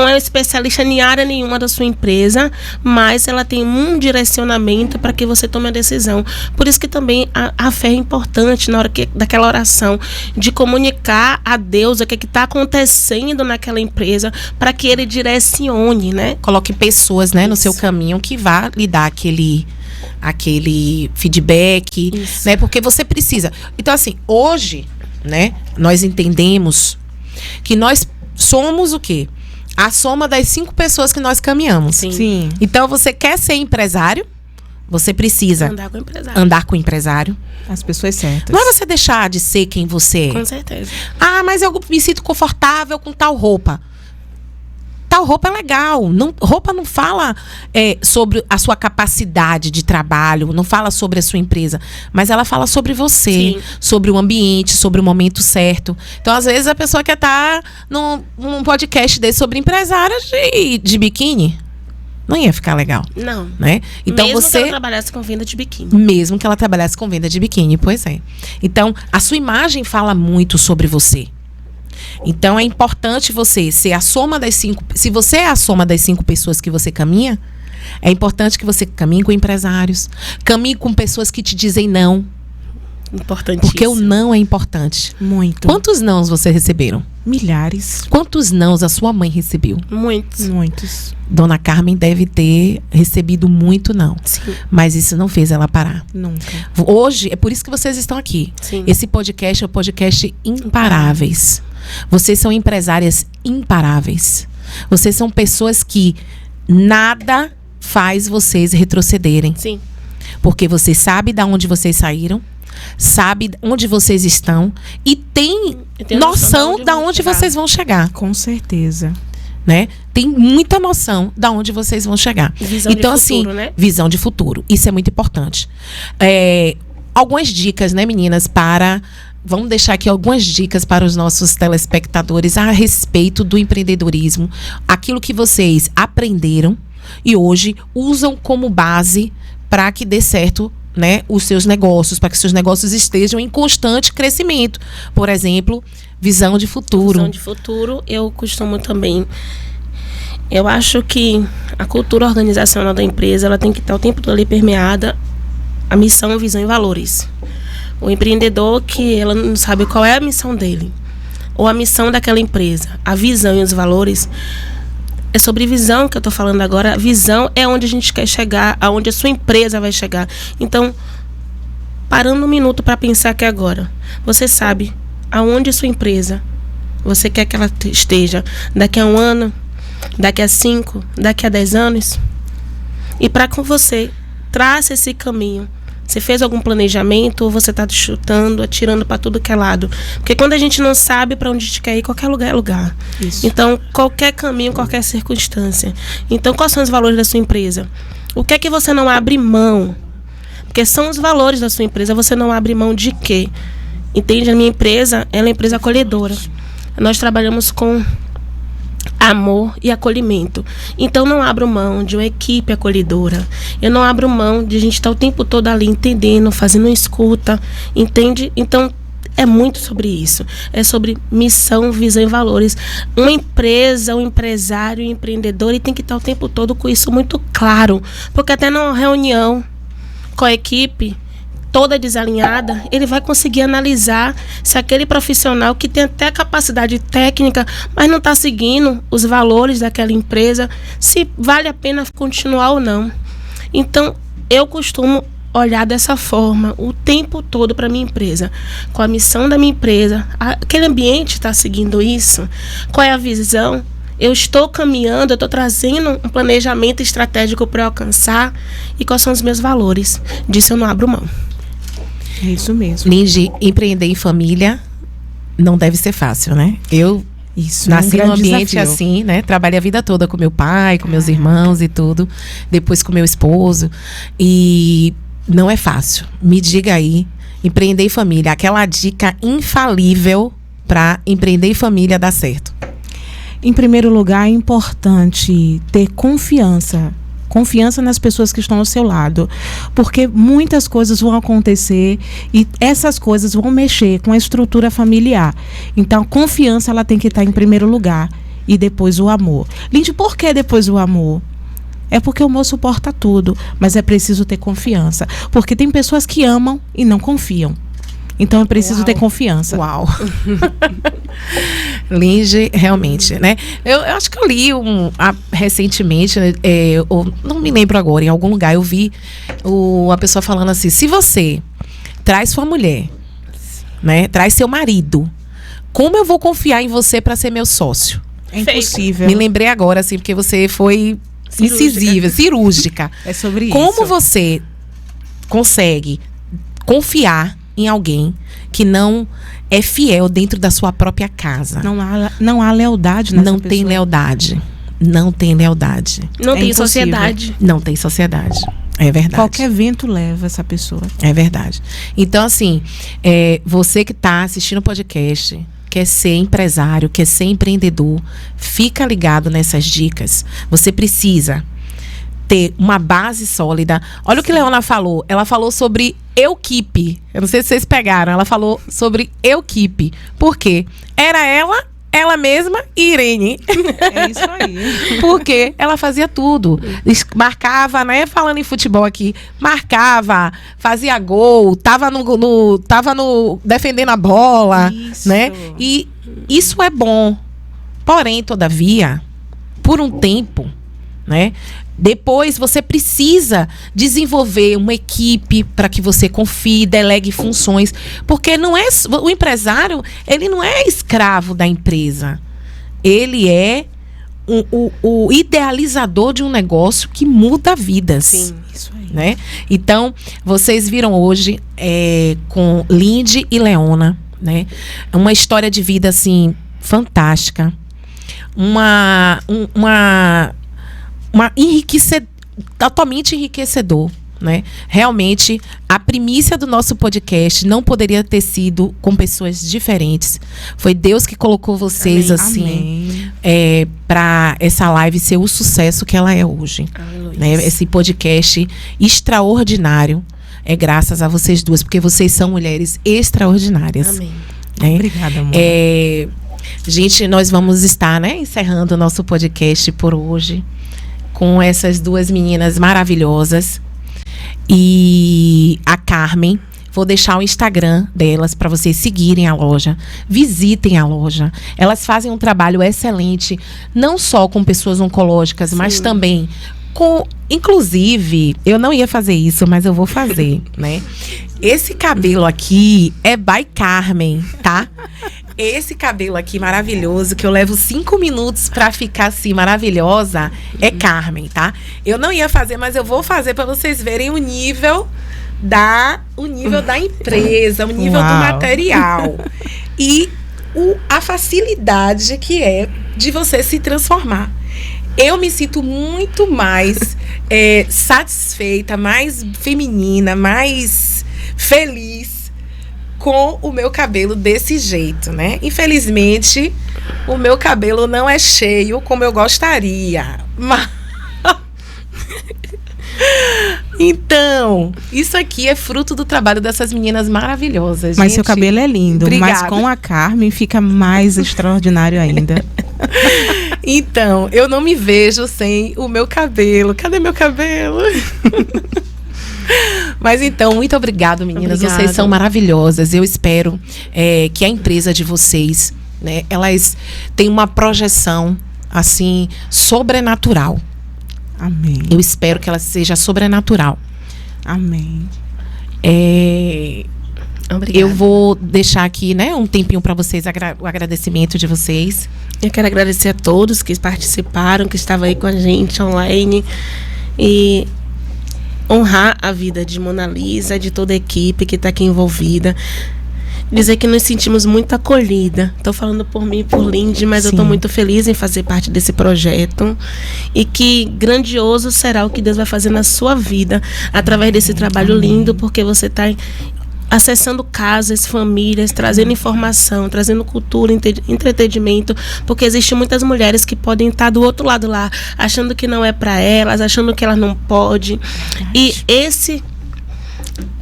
Speaker 2: é especialista em área nenhuma da sua empresa, mas ela tem um direcionamento para que você tome a decisão. Por isso que também a fé é importante na hora daquela oração, de comunicar a Deus o que está acontecendo naquela empresa, para que Ele direcione, né?
Speaker 1: Coloque pessoas, né, no seu caminho que vá lhe dar aquele feedback, né? Porque você precisa. Então, assim, hoje, né, nós entendemos que nós somos o quê? A soma das 5 pessoas que nós caminhamos.
Speaker 3: Sim.
Speaker 1: Então, você quer ser empresário, você precisa andar com o empresário.
Speaker 3: As pessoas certas.
Speaker 1: Não é você deixar de ser quem você é.
Speaker 2: Com certeza.
Speaker 1: Ah, mas eu me sinto confortável com tal roupa. Tal roupa é legal. Roupa não fala sobre a sua capacidade de trabalho, não fala sobre a sua empresa, mas ela fala sobre você, sim, sobre o ambiente, sobre o momento certo. Então, às vezes, a pessoa quer estar num podcast desse sobre empresários de biquíni. Não ia ficar legal.
Speaker 2: Não.
Speaker 1: Né? Então,
Speaker 2: mesmo que ela trabalhasse com venda de biquíni.
Speaker 1: Mesmo que ela trabalhasse com venda de biquíni, pois é. Então, a sua imagem fala muito sobre você. Então, é importante você ser a soma das 5... Se você é a soma das 5 pessoas que você caminha, é importante que você caminhe com empresários, caminhe com pessoas que te dizem não.
Speaker 2: Importantíssimo.
Speaker 1: Porque o não é importante.
Speaker 3: Muito.
Speaker 1: Quantos nãos você receberam?
Speaker 3: Milhares.
Speaker 1: Quantos nãos a sua mãe recebeu?
Speaker 2: Muitos.
Speaker 1: Dona Carmen deve ter recebido muito não.
Speaker 2: Sim.
Speaker 1: Mas isso não fez ela parar.
Speaker 3: Nunca.
Speaker 1: Hoje, é por isso que vocês estão aqui.
Speaker 2: Sim.
Speaker 1: Esse podcast é o podcast Imparáveis. Vocês são empresárias imparáveis. Vocês são pessoas que nada faz vocês retrocederem.
Speaker 2: Sim.
Speaker 1: Porque você sabe de onde vocês saíram, sabe onde vocês estão e tem noção de onde vocês vão chegar.
Speaker 3: Com certeza.
Speaker 1: Né? Tem muita noção de onde vocês vão chegar.
Speaker 2: Visão
Speaker 1: então,
Speaker 2: de futuro,
Speaker 1: assim,
Speaker 2: né?
Speaker 1: Visão de futuro. Isso é muito importante. Algumas dicas, né, meninas, vamos deixar aqui algumas dicas para os nossos telespectadores a respeito do empreendedorismo. Aquilo que vocês aprenderam e hoje usam como base para que dê certo, né, os seus negócios, para que seus negócios estejam em constante crescimento. Por exemplo, visão de futuro.
Speaker 2: Visão de futuro, eu costumo também... Eu acho que a cultura organizacional da empresa, ela tem que estar o tempo todo ali permeada a missão, visão e valores. O empreendedor que ela não sabe qual é a missão dele, ou a missão daquela empresa, a visão e os valores... É sobre visão que eu estou falando agora. A visão é onde a gente quer chegar, aonde a sua empresa vai chegar. Então, parando um minuto para pensar aqui agora. Você sabe aonde a sua empresa você quer que ela esteja daqui a 1 ano, daqui a 5, daqui a 10 anos? E para com você, traça esse caminho. Você fez algum planejamento ou você está chutando, atirando para tudo que é lado? Porque quando a gente não sabe para onde a gente quer ir, qualquer lugar é lugar.
Speaker 3: Isso.
Speaker 2: Então, qualquer caminho, qualquer circunstância. Então, quais são os valores da sua empresa? O que é que você não abre mão? Porque são os valores da sua empresa. Você não abre mão de quê? Entende? A minha empresa, ela é uma empresa acolhedora. Nós trabalhamos com amor e acolhimento. Então, não abro mão de uma equipe acolhedora. Eu não abro mão de a gente estar o tempo todo ali entendendo, fazendo escuta, entende? Então, é muito sobre isso. É sobre missão, visão e valores. Uma empresa, um empresário, um empreendedor, ele tem que estar o tempo todo com isso muito claro. Porque até numa reunião com a equipe toda desalinhada, ele vai conseguir analisar se aquele profissional que tem até capacidade técnica, mas não está seguindo os valores daquela empresa, se vale a pena continuar ou não. Então, eu costumo olhar dessa forma o tempo todo para a minha empresa, com a missão da minha empresa, aquele ambiente está seguindo isso, qual é a visão? Eu estou caminhando, eu estou trazendo um planejamento estratégico para alcançar, e quais são os meus valores? Disso eu não abro mão.
Speaker 3: É isso mesmo.
Speaker 1: Lindy, empreender em família não deve ser fácil, né? Eu
Speaker 3: Isso,
Speaker 1: nasci
Speaker 3: é um
Speaker 1: num
Speaker 3: grande
Speaker 1: ambiente
Speaker 3: desafio.
Speaker 1: assim, né? Trabalhei a vida toda com meu pai, com meus irmãos e tudo. Depois com meu esposo. E não é fácil. Me diga aí, empreender em família, aquela dica infalível para empreender em família dar certo.
Speaker 3: Em primeiro lugar, é importante ter confiança. Confiança nas pessoas que estão ao seu lado. Porque muitas coisas vão acontecer e essas coisas vão mexer com a estrutura familiar. Então, a confiança ela tem que estar em primeiro lugar. E depois o amor. Lindy, por que depois o amor? É porque o amor suporta tudo. Mas é preciso ter confiança. Porque tem pessoas que amam e não confiam. Então, é preciso ter confiança.
Speaker 1: Uau! Lindy, realmente, né? Eu acho que eu li recentemente, né, eu não me lembro agora, em algum lugar eu vi a pessoa falando assim, se você traz sua mulher, né, traz seu marido, como eu vou confiar em você para ser meu sócio?
Speaker 3: É impossível.
Speaker 1: Me lembrei agora, assim, porque você foi incisiva, cirúrgica.
Speaker 3: É sobre isso.
Speaker 1: Como você consegue confiar em alguém que não é fiel dentro da sua própria casa?
Speaker 3: Não há lealdade nessa
Speaker 1: Não
Speaker 3: pessoa.
Speaker 1: tem lealdade. Não tem lealdade.
Speaker 2: Não tem
Speaker 3: impossível.
Speaker 2: sociedade.
Speaker 1: Não tem sociedade. É verdade.
Speaker 3: Qualquer vento leva essa pessoa.
Speaker 1: É verdade. Então, assim, você que está assistindo o podcast, quer ser empresário, quer ser empreendedor, fica ligado nessas dicas. Você precisa ter uma base sólida. Olha o que Leona falou. Ela falou sobre equipe. Eu não sei se vocês pegaram. Ela falou sobre equipe. Por quê? Era ela mesma e Irene.
Speaker 3: É isso aí.
Speaker 1: Porque ela fazia tudo. Marcava, né? Falando em futebol aqui, marcava, fazia gol, tava defendendo a bola,
Speaker 3: Isso.
Speaker 1: né? E isso é bom. Porém, todavia, por um tempo, né? Depois você precisa desenvolver uma equipe para que você confie, delegue funções, porque o empresário, ele não é escravo da empresa. Ele é o idealizador de um negócio que muda vidas.
Speaker 2: Sim.
Speaker 3: Isso aí.
Speaker 1: Né? Então, vocês viram hoje com Lindy e Leona, né? Uma história de vida assim fantástica, totalmente enriquecedor, né? Realmente, a primícia do nosso podcast não poderia ter sido com pessoas diferentes. Foi Deus que colocou vocês assim para essa live ser o sucesso que ela é hoje. Né? Esse podcast extraordinário é graças a vocês duas, porque vocês são mulheres extraordinárias.
Speaker 2: Amém.
Speaker 1: Né?
Speaker 3: Obrigada, amor.
Speaker 1: Gente, nós vamos estar, né, encerrando o nosso podcast por hoje com essas duas meninas maravilhosas. E a Carmen, vou deixar o Instagram delas para vocês seguirem a loja, visitem a loja. Elas fazem um trabalho excelente, não só com pessoas oncológicas, mas também inclusive, eu não ia fazer isso, mas eu vou fazer, né? Esse cabelo aqui é by Carmen, tá? Esse cabelo aqui maravilhoso, que eu levo 5 minutos pra ficar assim maravilhosa, é Carmen, tá? Eu não ia fazer, mas eu vou fazer pra vocês verem o nível da empresa, o nível do material. E a facilidade que é de você se transformar. Eu me sinto muito mais satisfeita, mais feminina, mais feliz com o meu cabelo desse jeito, né? Infelizmente, o meu cabelo não é cheio como eu gostaria. Mas... Então, isso aqui é fruto do trabalho dessas meninas maravilhosas.
Speaker 3: Mas
Speaker 1: gente.
Speaker 3: seu cabelo é lindo.
Speaker 1: Obrigada.
Speaker 3: Mas com a Carmen fica mais extraordinário ainda.
Speaker 1: Então, eu não me vejo sem o meu cabelo. Cadê meu cabelo? Mas então, muito obrigado, meninas.
Speaker 2: Obrigada.
Speaker 1: Vocês são maravilhosas. Eu espero que a empresa de vocês, né, elas têm uma projeção assim sobrenatural.
Speaker 3: Amém.
Speaker 1: Eu espero que ela seja sobrenatural.
Speaker 3: Amém.
Speaker 2: Obrigada.
Speaker 1: Eu vou deixar aqui, né, um tempinho para vocês, o agradecimento de vocês.
Speaker 2: Eu quero agradecer a todos que participaram, que estavam aí com a gente online. E honrar a vida de Mona Lisa, de toda a equipe que está aqui envolvida. Dizer que nos sentimos muito acolhida. Estou falando por mim e por Lindy, mas eu estou muito feliz em fazer parte desse projeto. E que grandioso será o que Deus vai fazer na sua vida através desse trabalho lindo, porque você está acessando casas, famílias, trazendo informação, trazendo cultura, entretenimento, porque existem muitas mulheres que podem estar do outro lado lá, achando que não é para elas, achando que elas não podem. E esse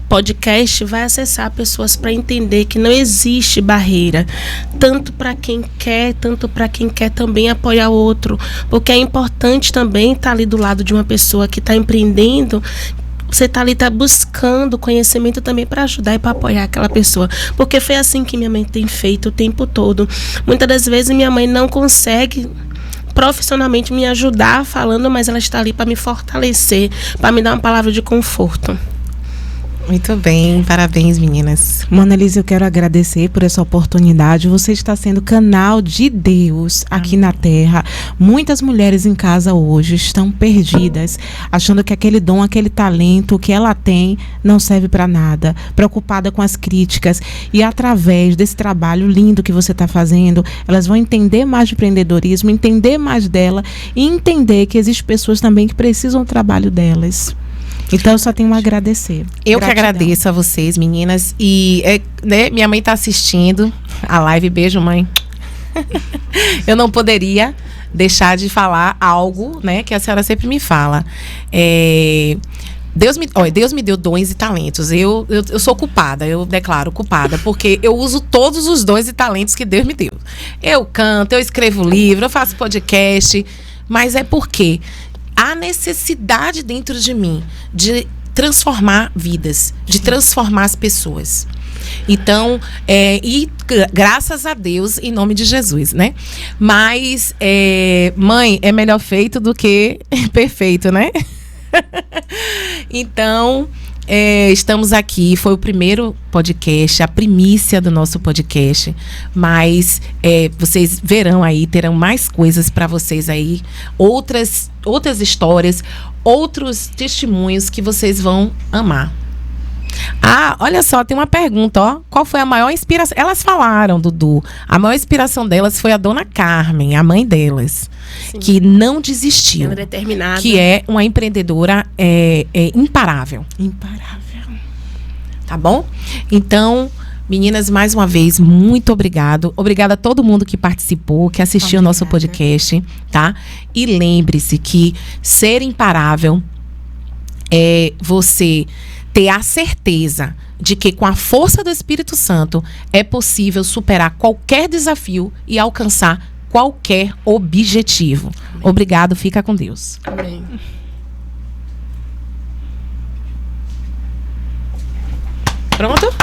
Speaker 2: podcast vai acessar pessoas para entender que não existe barreira, tanto para quem quer também apoiar o outro, porque é importante também estar ali do lado de uma pessoa que está empreendendo. Você está ali, está buscando conhecimento também para ajudar e para apoiar aquela pessoa. Porque foi assim que minha mãe tem feito o tempo todo. Muitas das vezes minha mãe não consegue profissionalmente me ajudar falando, mas ela está ali para me fortalecer, para me dar uma palavra de conforto.
Speaker 1: Muito bem, parabéns, meninas.
Speaker 3: Mona Lisa, eu quero agradecer por essa oportunidade. Você está sendo canal de Deus aqui na Terra. Muitas mulheres em casa hoje estão perdidas, achando que aquele dom, aquele talento que ela tem não serve para nada, preocupada com as críticas. E através desse trabalho lindo que você está fazendo, elas vão entender mais de empreendedorismo, entender mais dela e entender que existem pessoas também que precisam do trabalho delas. Então, eu só tenho a agradecer.
Speaker 1: Eu que agradeço a vocês, meninas. E né, minha mãe está assistindo a live. Beijo, mãe. Eu não poderia deixar de falar algo, né, que a senhora sempre me fala. Deus me deu dons e talentos. Eu sou culpada, eu declaro culpada, porque eu uso todos os dons e talentos que Deus me deu. Eu canto, eu escrevo livro, eu faço podcast, mas é porque há necessidade dentro de mim de transformar vidas, de transformar as pessoas. Então, e graças a Deus, em nome de Jesus, né? Mas, mãe, é melhor feito do que perfeito, né? Então, estamos aqui, foi o primeiro podcast, a primícia do nosso podcast, mas vocês verão aí, terão mais coisas para vocês aí, outras histórias, outros testemunhos que vocês vão amar. Ah, olha só, tem uma pergunta, ó. Qual foi a maior inspiração? Elas falaram, Dudu. A maior inspiração delas foi a dona Carmen, a mãe delas. Sim. Que não desistiu.
Speaker 2: Ela é determinada.
Speaker 1: Que é uma empreendedora imparável.
Speaker 3: Imparável.
Speaker 1: Tá bom? Então, meninas, mais uma vez, muito obrigado. Obrigada a todo mundo que participou, que assistiu o nosso podcast, tá? E lembre-se que ser imparável é você ter a certeza de que com a força do Espírito Santo é possível superar qualquer desafio e alcançar qualquer objetivo. Amém. Obrigado, fica com Deus.
Speaker 2: Amém.
Speaker 1: Pronto?